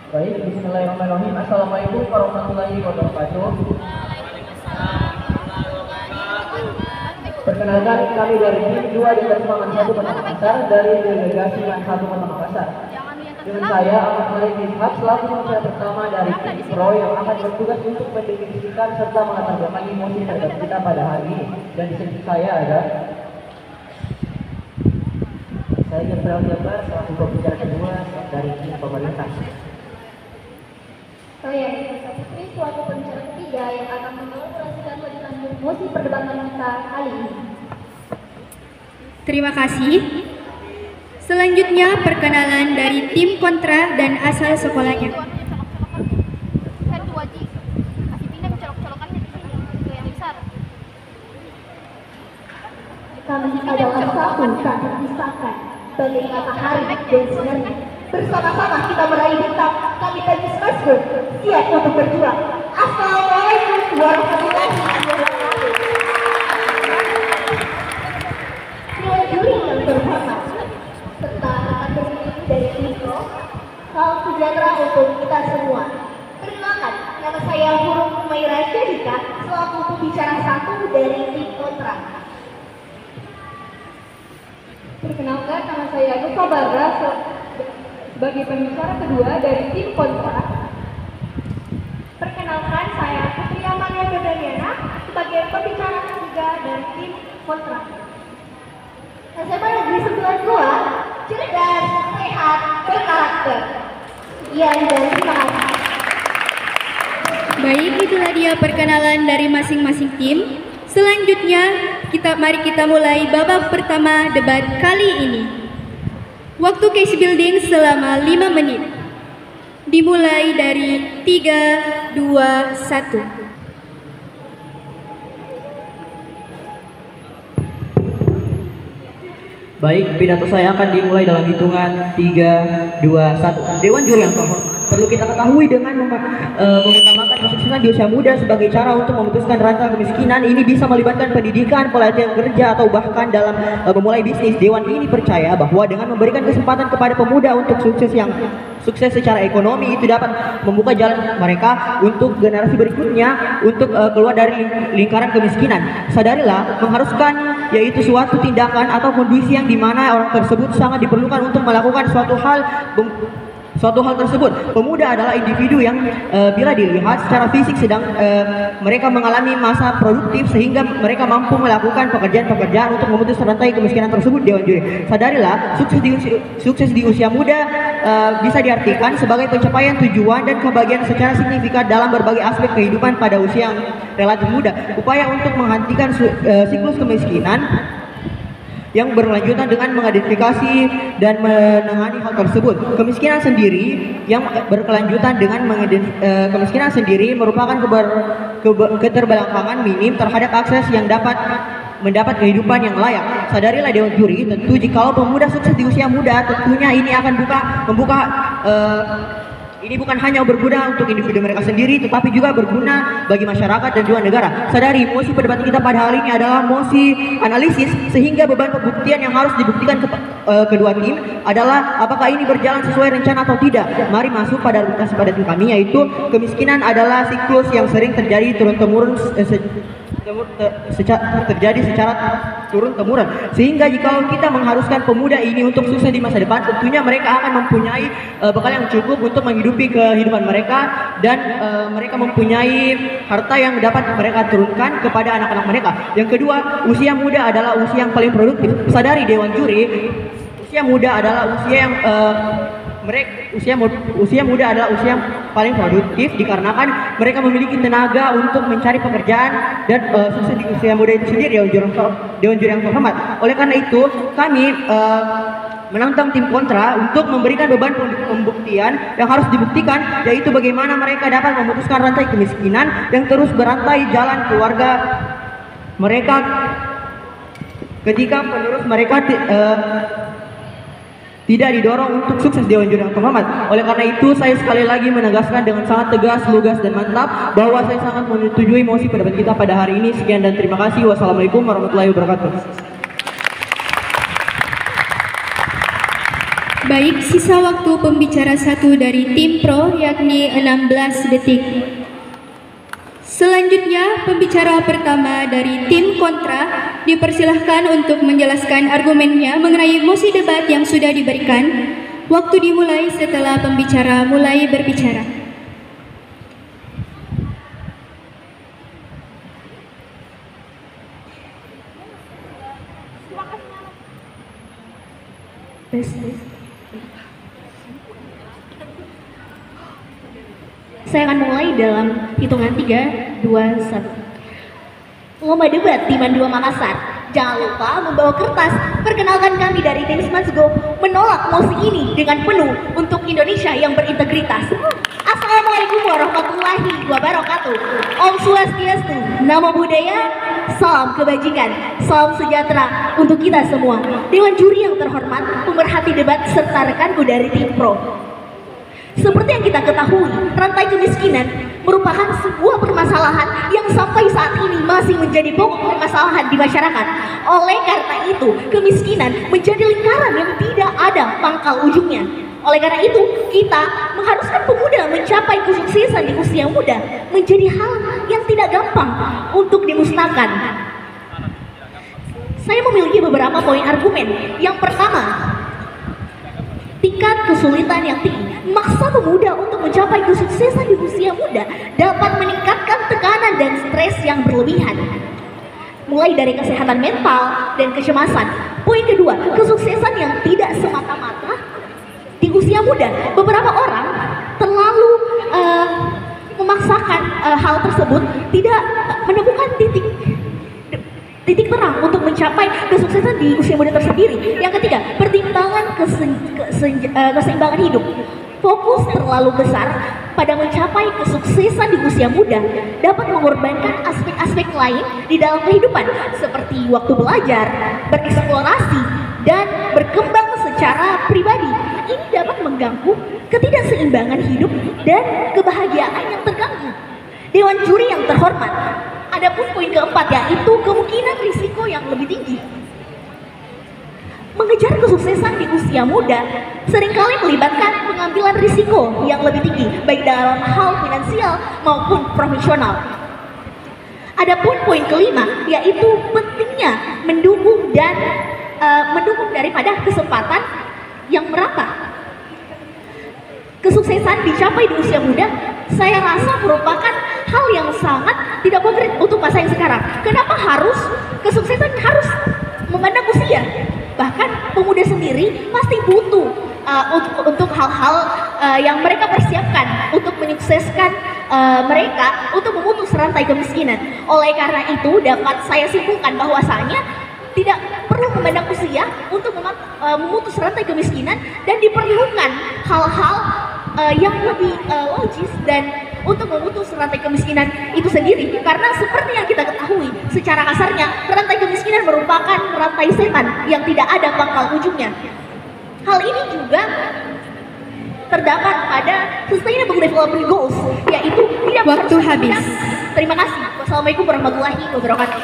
Baik, bismillahirrahmanirrahim. Assalamualaikum warahmatullahi wabarakatuh. Perkenalkan, kami dari tim 2 Departemen 1 Kota Makassar dari delegasi Man 1 Kota Makassar. Dengan saya Ahmad Malik Ishak selaku pembicara pertama dari tim Pro yang akan bertugas untuk mendefinisikan serta melatar belakangi mosi terhadap kita pada hari ini. Dan di sini saya ada Gabriel Jabar selaku pembicara kedua dari tim pemerintah. Saya Nisa Putri selaku pembicara ketiga yang akan mengelaborasikan lebih lanjut mosi perdebatan kita kali ini. Terima kasih. Selanjutnya perkenalan dari tim kontra dan asal sekolahnya. Kami adalah satu tak terpisahkan, bagai matahari dan sinarnya. Bersama-sama kita meraih bintang, kami tadi Masjid siap untuk berjuang. Assalamualaikum warahmatullahi wabarakatuh. Dewan juri yang terhormat, serta rekan terpilih dari Mikro, salam sejahtera untuk kita semua. Perkenalkan, nama saya Huruf Humaira Syadika, selaku pembicara satu dari tim kontra. Perkenalkan, nama saya Nufa Barra sebagai pembicara kedua dari tim kontra. Perkenalkan, saya Putri Amalia Bedariana sebagai pembicara ketiga dari tim kontra. SMA Negeri 92, cerdas, sehat, berkarakter. Sekian dan terima kasih. Baik, itulah dia perkenalan dari masing-masing tim. Selanjutnya, mari kita mulai babak pertama debat kali ini. Waktu case building selama 5 menit. Dimulai dari 3, 2, 1. Baik, pidato saya akan dimulai dalam hitungan 3, 2, 1. Dewan juri yang terhormat, perlu kita ketahui dengan mengutamakan kesuksesan di usia muda sebagai cara untuk memutuskan rantai kemiskinan ini bisa melibatkan pendidikan, pelatihan kerja, atau bahkan dalam memulai bisnis. Dewan ini percaya bahwa dengan memberikan kesempatan kepada pemuda untuk sukses secara ekonomi itu dapat membuka jalan mereka untuk generasi berikutnya untuk keluar dari lingkaran kemiskinan. Sadarilah, mengharuskan yaitu suatu tindakan atau kondisi yang dimana orang tersebut sangat diperlukan untuk melakukan suatu hal tersebut. Pemuda adalah individu yang bila dilihat secara fisik sedang mereka mengalami masa produktif sehingga mereka mampu melakukan pekerjaan-pekerjaan untuk memutus rantai kemiskinan tersebut. Dewan juri, sadarilah, sukses di usia muda bisa diartikan sebagai pencapaian tujuan dan kebahagiaan secara signifikan dalam berbagai aspek kehidupan pada usia yang relatif muda. Upaya untuk menghentikan siklus kemiskinan yang berlanjutan dengan mengidentifikasi dan menangani hal tersebut. Kemiskinan sendiri yang berkelanjutan dengan kemiskinan sendiri merupakan keterbelakangan minim terhadap akses yang dapat mendapat kehidupan yang layak. Sadarilah Dewan juri, tentu jikalau pemuda sukses di usia muda, tentunya ini akan membuka ini bukan hanya berguna untuk individu mereka sendiri, tetapi juga berguna bagi masyarakat dan juga negara. Sadari, mosi perdebatan kita pada hari ini adalah mosi analisis, sehingga beban pembuktian yang harus dibuktikan kedua tim adalah apakah ini berjalan sesuai rencana atau tidak. Mari masuk pada argumentasi pada tim kami, yaitu kemiskinan adalah siklus yang sering terjadi turun-temurun terjadi secara turun-temurun, sehingga jika kita mengharuskan pemuda ini untuk sukses di masa depan, tentunya mereka akan mempunyai bekal yang cukup untuk menghidupi kehidupan mereka, dan mereka mempunyai harta yang dapat mereka turunkan kepada anak-anak mereka. Yang kedua, usia muda adalah usia yang paling produktif. Sadari Dewan juri, usia muda adalah usia yang usia muda adalah usia yang paling produktif dikarenakan mereka memiliki tenaga untuk mencari pekerjaan dan sukses di usia muda itu sendiri. Dewan juri yang terhormat, oleh karena itu kami menantang tim kontra untuk memberikan beban pembuktian yang harus dibuktikan, yaitu bagaimana mereka dapat memutuskan rantai kemiskinan yang terus berantai jalan keluarga mereka ketika penerus mereka tidak didorong untuk sukses. Dewan juri yang terhormat, oleh karena itu saya sekali lagi menegaskan dengan sangat tegas, lugas, dan mantap bahwa saya sangat menyetujui mosi perdebatan kita pada hari ini. Sekian dan terima kasih. Wassalamualaikum warahmatullahi wabarakatuh. Baik, sisa waktu pembicara satu dari tim pro yakni 16 detik. Selanjutnya, pembicara pertama dari tim kontra dipersilahkan untuk menjelaskan argumennya mengenai mosi debat yang sudah diberikan. Waktu dimulai setelah pembicara mulai berbicara. Saya akan mulai dalam hitungan 3, 2, 1. Lomba debat di Mandua Makassar. Jangan lupa membawa kertas. Perkenalkan kami dari tim Smart Go menolak mosi ini dengan penuh untuk Indonesia yang berintegritas. Assalamualaikum warahmatullahi wabarakatuh. Om Swastiastu, Namo Buddhaya, salam kebajikan, salam sejahtera untuk kita semua. Dewan juri yang terhormat, pemerhati debat serta rekanku dari tim pro. Seperti yang kita ketahui, rantai kemiskinan merupakan sebuah permasalahan yang sampai saat ini masih menjadi pokok permasalahan di masyarakat. Oleh karena itu, kemiskinan menjadi lingkaran yang tidak ada pangkal ujungnya. Oleh karena itu, kita mengharuskan pemuda mencapai kesuksesan di usia muda menjadi hal yang tidak gampang untuk dimusnahkan. Saya memiliki beberapa poin argumen. Yang pertama, tingkat kesulitan yang tinggi memaksa pemuda untuk mencapai kesuksesan di usia muda dapat meningkatkan tekanan dan stres yang berlebihan, mulai dari kesehatan mental dan kecemasan. Poin kedua, kesuksesan yang tidak semata-mata di usia muda. Beberapa orang terlalu memaksakan hal tersebut, tidak menemukan titik terang untuk mencapai kesuksesan di usia muda tersendiri. Yang ketiga, pertimbangan keseimbangan hidup. Fokus terlalu besar pada mencapai kesuksesan di usia muda dapat mengorbankan aspek-aspek lain di dalam kehidupan seperti waktu belajar, bereksplorasi, dan berkembang secara pribadi. Ini dapat mengganggu ketidakseimbangan hidup dan kebahagiaan yang terganggu. Dewan juri yang terhormat, adapun poin keempat yaitu kemungkinan risiko yang lebih tinggi. Mengejar kesuksesan di usia muda seringkali melibatkan pengambilan risiko yang lebih tinggi, baik dalam hal finansial maupun profesional. Adapun poin kelima yaitu pentingnya mendukung daripada kesempatan yang merata. Kesuksesan dicapai di usia muda, saya rasa merupakan hal yang sangat tidak konkret untuk masa yang sekarang. Kenapa kesuksesan harus memandang usia? Bahkan pemuda sendiri pasti butuh untuk hal-hal yang mereka persiapkan untuk menyukseskan mereka untuk memutus rantai kemiskinan. Oleh karena itu dapat saya simpulkan bahwasanya tidak perlu memandang usia untuk memutus rantai kemiskinan dan diperlukan hal-hal yang lebih logis dan untuk memutus rantai kemiskinan itu sendiri, karena seperti yang kita ketahui secara kasarnya rantai kemiskinan merupakan rantai setan yang tidak ada pangkal ujungnya. Hal ini juga terdapat pada Sustainable Development Goals, yaitu tidak waktu habis. Terima kasih. Wassalamualaikum warahmatullahi wabarakatuh.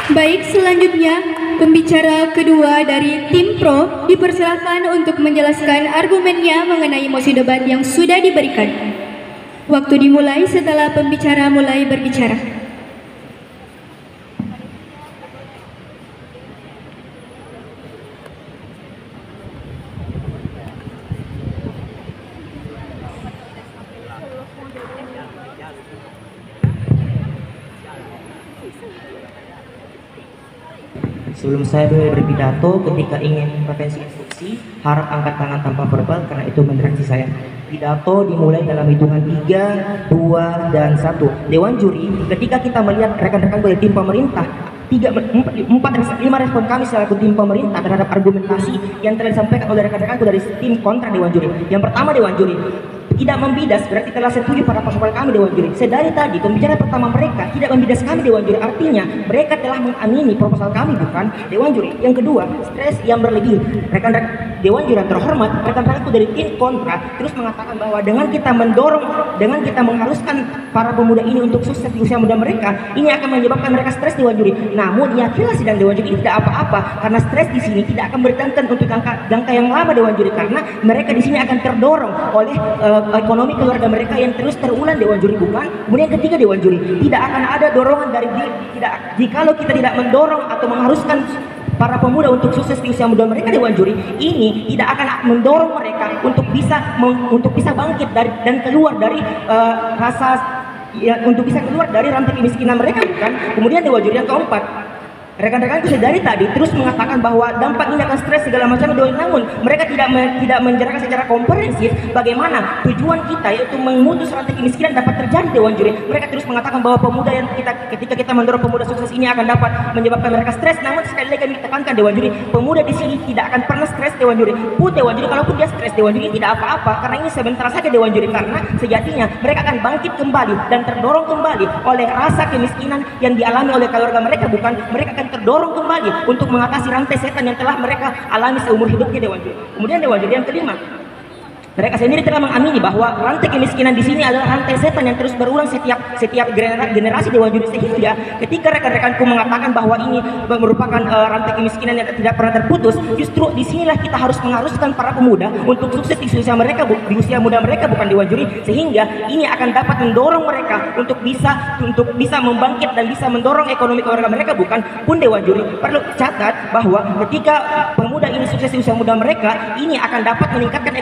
Baik, selanjutnya pembicara kedua dari tim pro dipersilakan untuk menjelaskan argumennya mengenai mosi debat yang sudah diberikan. Waktu dimulai setelah pembicara mulai berbicara. Sebelum saya berpidato, ketika ingin prevensi instruksi, harap angkat tangan tanpa verbal karena itu mendistraksi saya. Pidato dimulai dalam hitungan 3, 2, dan 1. Dewan juri, ketika kita melihat rekan-rekan dari tim pemerintah, 5 respon kami selaku tim pemerintah terhadap argumentasi yang telah disampaikan oleh rekan-rekanku dari tim kontra dewan juri. Yang pertama, dewan juri, tidak membidas berarti telah setuju pada persoalan kami Dewan Juri. Sedari tadi pembicara pertama mereka tidak membidas kami Dewan Juri, artinya mereka telah mengamini proposal kami bukan Dewan Juri. Yang kedua, stres yang berlebih. Rekan-rekan Dewan Juri yang terhormat, rekan-rekanku dari tim kontra terus mengatakan bahwa dengan kita mendorong, dengan kita mengharuskan para pemuda ini untuk sukses di usia muda mereka, ini akan menyebabkan mereka stres Dewan Juri. Namun yakinlah sidang Dewan Juri ini tidak apa-apa, karena stres di sini tidak akan bertahan untuk jangka yang lama Dewan Juri, karena mereka di sini akan terdorong oleh ekonomi keluarga mereka yang terus terulang Dewan Juri bukan. Kemudian ketiga Dewan Juri, tidak akan ada dorongan dari jikalau kita tidak mendorong atau mengharuskan para pemuda untuk sukses di usia muda mereka Dewan Juri, ini tidak akan mendorong mereka untuk bisa bangkit dan keluar dari untuk bisa keluar dari rantai kemiskinan mereka bukan. Kemudian Dewan Juri yang keempat, rekan-rekanku dari tadi terus mengatakan bahwa dampak ini akan stres segala macam Dewan, namun mereka tidak menjelaskan secara komprehensif bagaimana tujuan kita yaitu memutus rantai kemiskinan dapat terjadi Dewan Juri. Mereka terus mengatakan bahwa pemuda yang ketika kita mendorong pemuda sukses ini akan dapat menyebabkan mereka stres, namun sekali lagi kami tekankan Dewan Juri, pemuda di sini tidak akan pernah stres Dewan Juri. Dewan Juri kalaupun dia stres Dewan Juri tidak apa-apa, karena ini sebentar saja Dewan Juri, karena sejatinya mereka akan bangkit kembali dan terdorong kembali oleh rasa kemiskinan yang dialami oleh keluarga mereka bukan. Mereka akan terdorong kembali untuk mengatasi rantai setan yang telah mereka alami seumur hidupnya Dewan Juri. Kemudian Dewan Juri yang kelima, mereka sendiri telah mengamini bahwa rantai kemiskinan di sini adalah rantai setan yang terus berulang setiap generasi Dewan Juri, sehingga ketika rekan-rekanku mengatakan bahwa ini merupakan rantai kemiskinan yang tidak pernah terputus, justru disinilah kita harus mengharuskan para pemuda untuk sukses di usia muda mereka bukan Dewan Juri, sehingga ini akan dapat mendorong mereka untuk bisa membangkit dan bisa mendorong ekonomi keluarga mereka bukan. Pun Dewan Juri perlu catat bahwa ketika pemuda ini sukses di usia muda mereka, ini akan dapat meningkatkan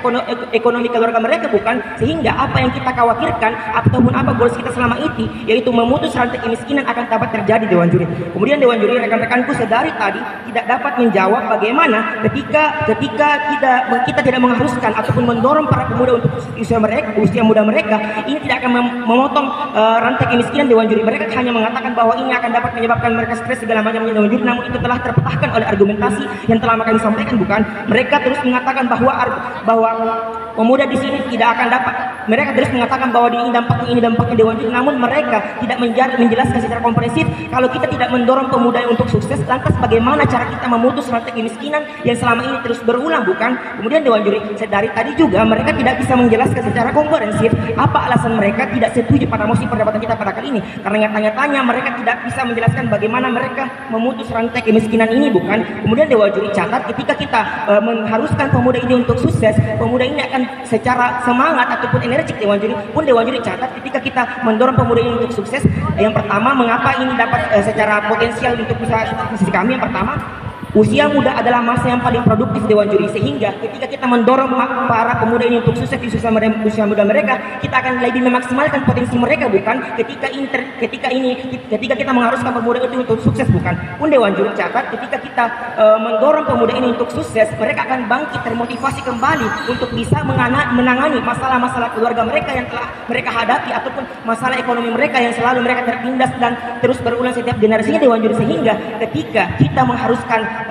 ekonomi keluarga mereka bukan, sehingga apa yang kita khawatirkan ataupun apa goals kita selama ini yaitu memutus rantai kemiskinan akan dapat terjadi Dewan Juri. Kemudian Dewan Juri, rekan-rekanku sedari tadi tidak dapat menjawab bagaimana ketika kita tidak mengharuskan ataupun mendorong para pemuda untuk usia muda mereka, ini tidak akan memotong rantai kemiskinan Dewan Juri. Mereka hanya mengatakan bahwa ini akan dapat menyebabkan mereka stres segala macamnya Dewan Juri, namun itu telah terpatahkan oleh argumentasi yang telah kami sampaikan bukan. Mereka terus mengatakan bahwa pemuda di sini tidak akan dapat. Mereka terus mengatakan bahwa ini dampaknya Dewan Juri, namun mereka tidak menjelaskan secara komprehensif kalau kita tidak mendorong pemuda untuk sukses, lantas bagaimana cara kita memutus rantai kemiskinan yang selama ini terus berulang bukan. Kemudian Dewan Juri dari tadi juga mereka tidak bisa menjelaskan secara komprehensif apa alasan mereka tidak setuju pada mosi perdebatan kita pada kali ini, karena nyata-nyatanya mereka tidak bisa menjelaskan bagaimana mereka memutus rantai kemiskinan ini bukan. Kemudian Dewan Juri catat, ketika kita mengharuskan pemuda ini untuk sukses, pemuda ini akan secara semangat ataupun energik Dewan Juri. Pun Dewan Juri catat, ketika kita mendorong pemuda ini untuk sukses, yang pertama mengapa ini dapat secara potensial untuk bisa sisi kami, yang pertama usia muda adalah masa yang paling produktif Dewan Juri, sehingga ketika kita mendorong para pemuda ini untuk sukses di usia muda mereka, kita akan lebih memaksimalkan potensi mereka bukan. Ketika kita mengharuskan pemuda itu untuk sukses bukan. Pun Dewan Juri catat, ketika kita mendorong pemuda ini untuk sukses, mereka akan bangkit termotivasi kembali untuk bisa menangani masalah-masalah keluarga mereka yang telah mereka hadapi ataupun masalah ekonomi mereka yang selalu mereka tertindas dan terus berulang setiap generasinya Dewan Juri, sehingga ketika kita mengharuskan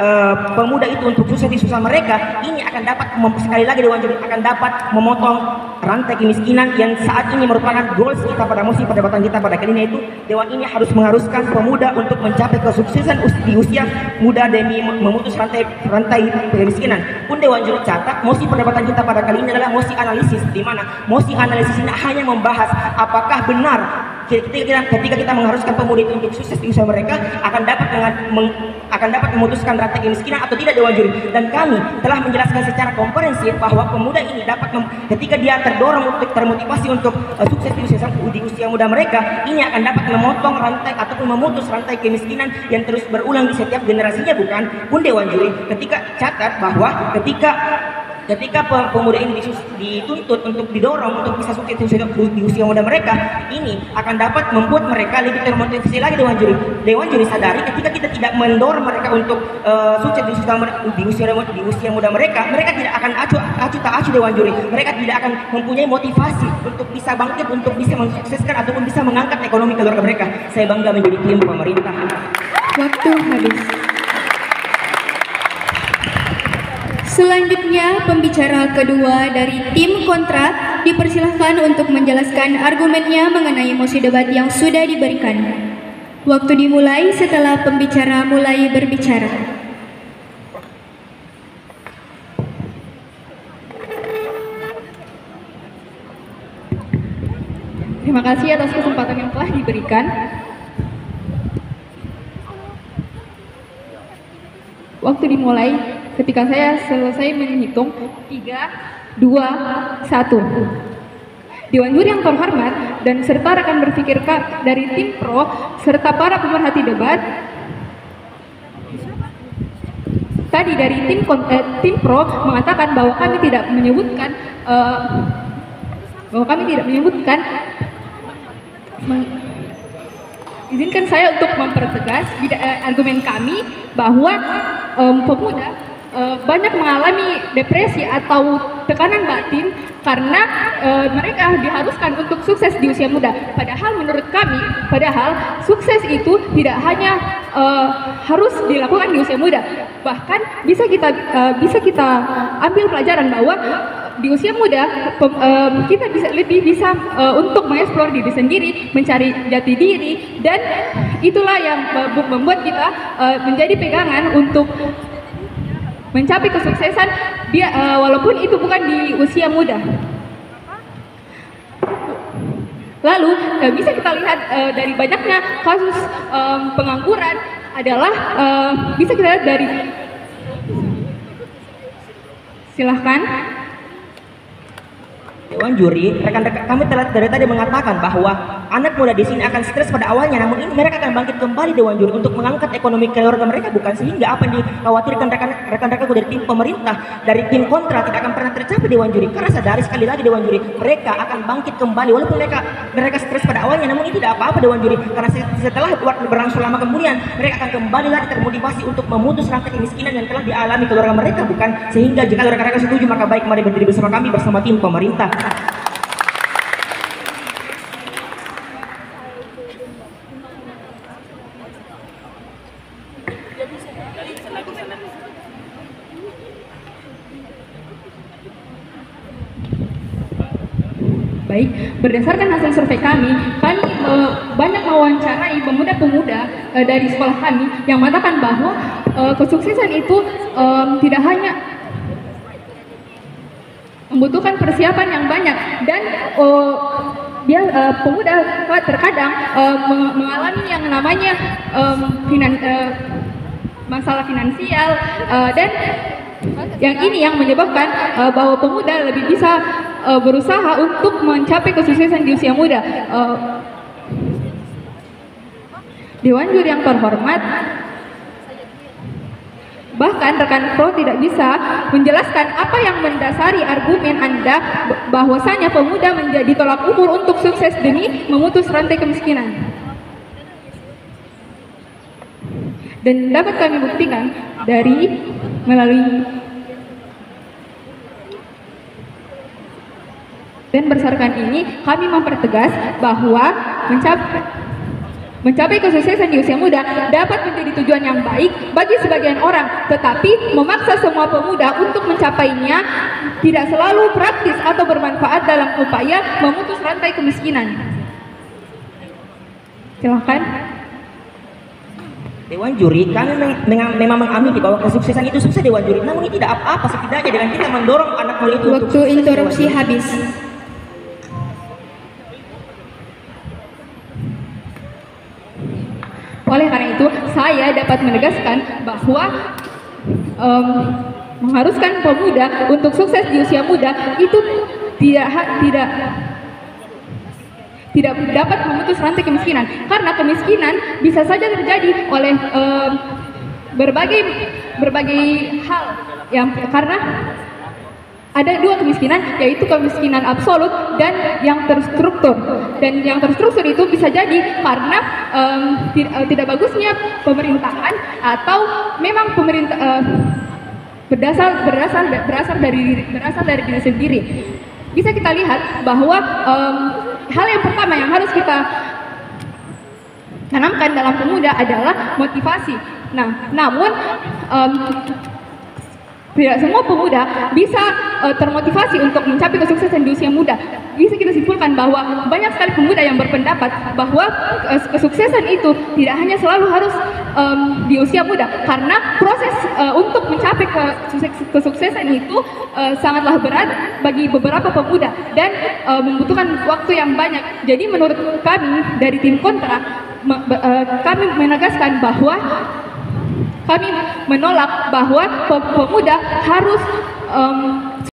pemuda itu untuk sukses di usia mereka, ini akan dapat sekali lagi Dewan Juri akan dapat memotong rantai kemiskinan yang saat ini merupakan goals kita pada mosi perdebatan kita pada kali ini, yaitu Dewan ini harus mengharuskan pemuda untuk mencapai kesuksesan di usia muda demi memutus rantai kemiskinan. Pun Dewan Juri catat, mosi perdebatan kita pada kali ini adalah mosi analisis, di mana mosi analisis ini hanya membahas apakah benar ketika kita mengharuskan pemuda itu untuk sukses di usia mereka akan dapat memutuskan rantai kemiskinan atau tidak Dewan Juri. Dan kami telah menjelaskan secara komprehensif bahwa pemuda ini dapat ketika dia terdorong untuk termotivasi untuk sukses di usia muda mereka, ini akan dapat memotong rantai ataupun memutus rantai kemiskinan yang terus berulang di setiap generasinya bukan. Pun Dewan Juri ketika catat bahwa ketika pemuda ini dituntut untuk didorong untuk bisa sukses di usia muda mereka, ini akan dapat membuat mereka lebih termotivasi lagi Dewan Juri. Dewan Juri sadari ketika kita tidak mendorong mereka untuk sukses di usia muda mereka tidak akan acuh Dewan Juri. Mereka tidak akan mempunyai motivasi untuk bisa bangkit, untuk bisa mensukseskan ataupun bisa mengangkat ekonomi keluarga mereka. Saya bangga menjadi tim pemerintah. Waktu habis. Selanjutnya pembicara kedua dari tim kontra dipersilahkan untuk menjelaskan argumennya mengenai mosi debat yang sudah diberikan. Waktu dimulai setelah pembicara mulai berbicara. Terima kasih atas kesempatan yang telah diberikan. Waktu dimulai ketika saya selesai menghitung 3, 2, 1. Dewan juri yang terhormat dan serta rekan berpikir dari tim pro serta para pemerhati debat. Tadi dari tim pro mengatakan bahwa kami tidak menyebutkan izinkan saya untuk mempertegas argumen kami bahwa pemuda banyak mengalami depresi atau tekanan batin karena mereka diharuskan untuk sukses di usia muda. Padahal menurut kami, sukses itu tidak hanya harus dilakukan di usia muda. Bahkan bisa kita ambil pelajaran bahwa di usia muda kita lebih bisa untuk mengeksplor diri sendiri, mencari jati diri, dan itulah yang membuat kita menjadi pegangan untuk mencapai kesuksesan walaupun itu bukan di usia muda. Lalu bisa kita lihat dari banyaknya kasus pengangguran adalah bisa kita lihat dari silahkan. Dewan juri, rekan-rekan kami dari tadi mengatakan bahwa anak muda di sini akan stres pada awalnya, namun ini mereka akan bangkit kembali Dewan juri untuk mengangkat ekonomi keluarga mereka, bukan? Sehingga apa yang dikhawatirkan rekan-rekanku dari tim pemerintah, dari tim kontra tidak akan pernah tercapai Dewan juri. Karena sadari sekali lagi Dewan juri, mereka akan bangkit kembali walaupun mereka stres pada awalnya, namun ini tidak apa-apa Dewan juri, karena setelah berlangsung lama kemudian mereka akan kembali lagi termotivasi untuk memutus rantai kemiskinan yang telah dialami keluarga mereka, bukan? Sehingga jika rekan-rekan setuju, maka baik, mari berdiri bersama kami bersama tim pemerintah. Baik, berdasarkan hasil survei kami banyak mewawancarai pemuda-pemuda dari sekolah kami yang mengatakan bahwa kesuksesan itu tidak hanya membutuhkan persiapan yang banyak dan pemuda terkadang mengalami yang namanya masalah finansial dan yang menyebabkan bahwa pemuda lebih bisa berusaha untuk mencapai kesuksesan di usia muda. Dewan juri yang terhormat, bahkan rekan pro tidak bisa menjelaskan apa yang mendasari argumen Anda bahwasanya pemuda menjadi tolak ukur untuk sukses demi memutus rantai kemiskinan. Dan dapat kami buktikan melalui dan berdasarkan ini kami mempertegas bahwa mencapai kesuksesan di usia muda dapat menjadi tujuan yang baik bagi sebagian orang, tetapi memaksa semua pemuda untuk mencapainya tidak selalu praktis atau bermanfaat dalam upaya memutus rantai kemiskinan. Silakan. Dewan juri, kami memang mengamini bahwa kesuksesan itu sukses Dewan juri, namun ini tidak apa-apa setidaknya dengan kita mendorong anak muda itu. Waktu interupsi habis. Oleh karena itu, saya dapat menegaskan bahwa mengharuskan pemuda untuk sukses di usia muda itu tidak dapat memutus rantai kemiskinan, karena kemiskinan bisa saja terjadi oleh berbagai hal karena ada dua kemiskinan, yaitu kemiskinan absolut dan yang terstruktur. Dan yang terstruktur itu bisa jadi karena tidak bagusnya pemerintahan atau memang pemerintah berasal dari diri sendiri. Bisa kita lihat bahwa hal yang pertama yang harus kita tanamkan dalam pemuda adalah motivasi. Nah, namun tidak semua pemuda bisa termotivasi untuk mencapai kesuksesan di usia muda. Bisa kita simpulkan bahwa banyak sekali pemuda yang berpendapat bahwa kesuksesan itu tidak hanya selalu harus di usia muda, karena proses untuk mencapai kesuksesan itu sangatlah berat bagi beberapa pemuda dan membutuhkan waktu yang banyak. Jadi menurut kami dari tim Kontra, kami menegaskan bahwa kami menolak bahwa pemuda harus